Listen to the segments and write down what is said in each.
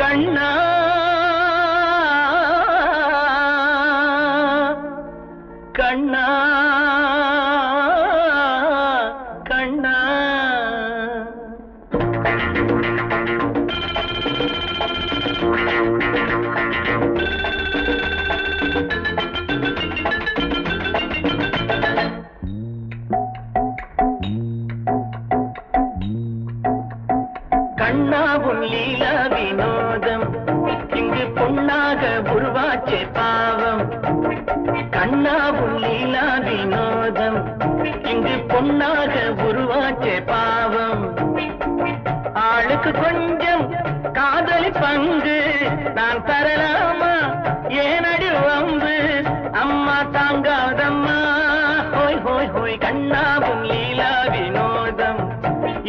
கண்ணா கண்ணா கண்ணா கண்ணாவும் லீலா வினோதம் இங்கு பொன்னாக உருவாச்சே பாவம். கண்ணாவும் லீலா வினோதம் இங்கு பொன்னாக உருவாச்சே பாவம். ஆளுக்கு கொஞ்சம் காதலி பங்கு நான் தரலாமா? ஏனடி வம்பு அம்மா தாங்காதம்மா. ஹோய் ஹோய் ஹோய் கண்ணாவும் லீலா வினோதம்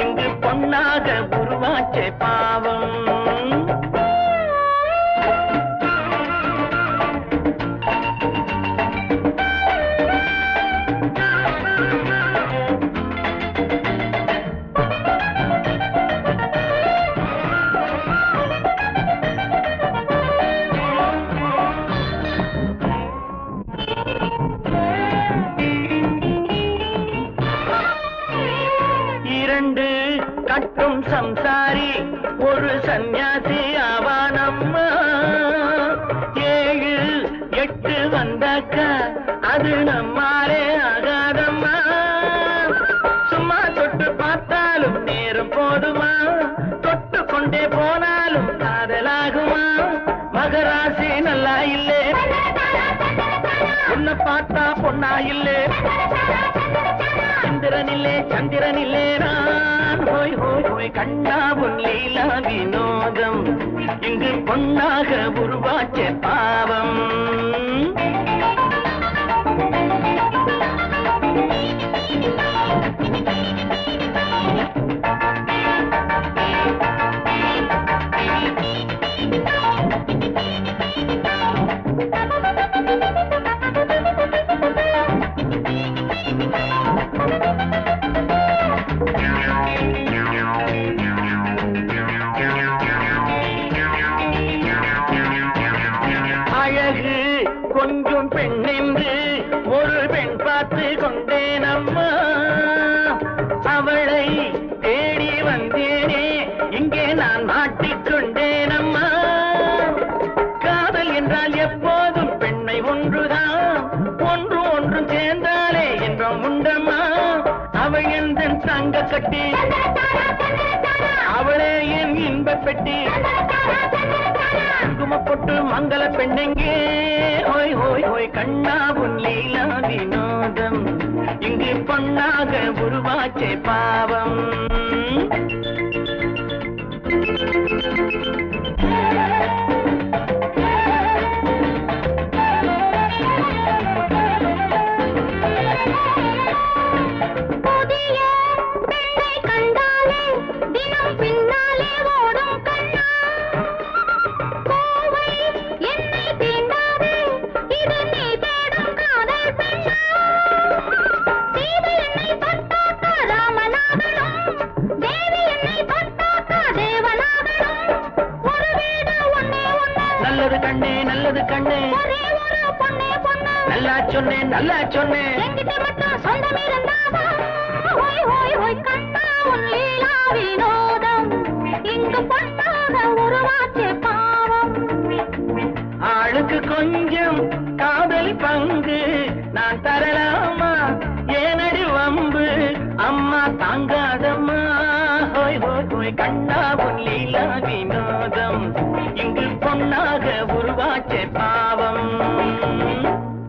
இங்கு பொன்னாக உருவாச்சே பாவம். இரண்டு கட்டும் சம்சாரி ஒரு சந்நியாசி ஆவானம்மா. 7 8 வந்தாக்க அது நம்மாலே ஆகாதம்மா. சும்மா தொட்டு பார்த்தாலும் நேரம் போதுமா? தொட்டு கொண்டே போனாலும் காதலாகுமா? மகராசி நல்லா இல்லே, உன்னை பார்த்தா பொண்ணா இல்லே. சந்திரனில்லே சந்திரனில்லே நான். ஹோய் ஹோய் ஹோய் கண்ணாவும் லீலா வினோதம் இங்கு பொன்னாக உருவாச்சே பாவம். அழகு கொஞ்சம் பெண் என்று ஒரு பெண் பார்த்து கொண்டேனம்மா. அவளை தேடி வந்தேனே இங்கே நான் மாட்டிக்கொண்டேனம்மா. காதல் என்றால் எப்போதும் பெண்ணை ஒன்றுதான், ஒன்று ஒன்றும் சேர்ந்தாலே என்றும் உண்டம்மா. அவள் எந்த தங்க கட்டி, அவளே என் இன்ப பெட்டி. குங்குமப்பொட்டு மங்கள பெண்ணெங்கே. ஹோய் ஹோய் ஹோய் கண்ணாவும் லீலா வினோதம் இங்கு பொன்னாக உருவாச்சே பாவம். நல்லது கண்ணே நல்லது கண்ணே, நல்லா சொன்னேன் நல்லா சொன்னேன். ஆளுக்கு கொஞ்சம் காதல் பங்கு நான் தரலாமா? ஏனடி வம்பு அம்மா தாங்காதம்மா. ஹோய் ஹோய் ஹோய் கண்ணாவும் லீலா வினோதம் இங்கு பொன்னா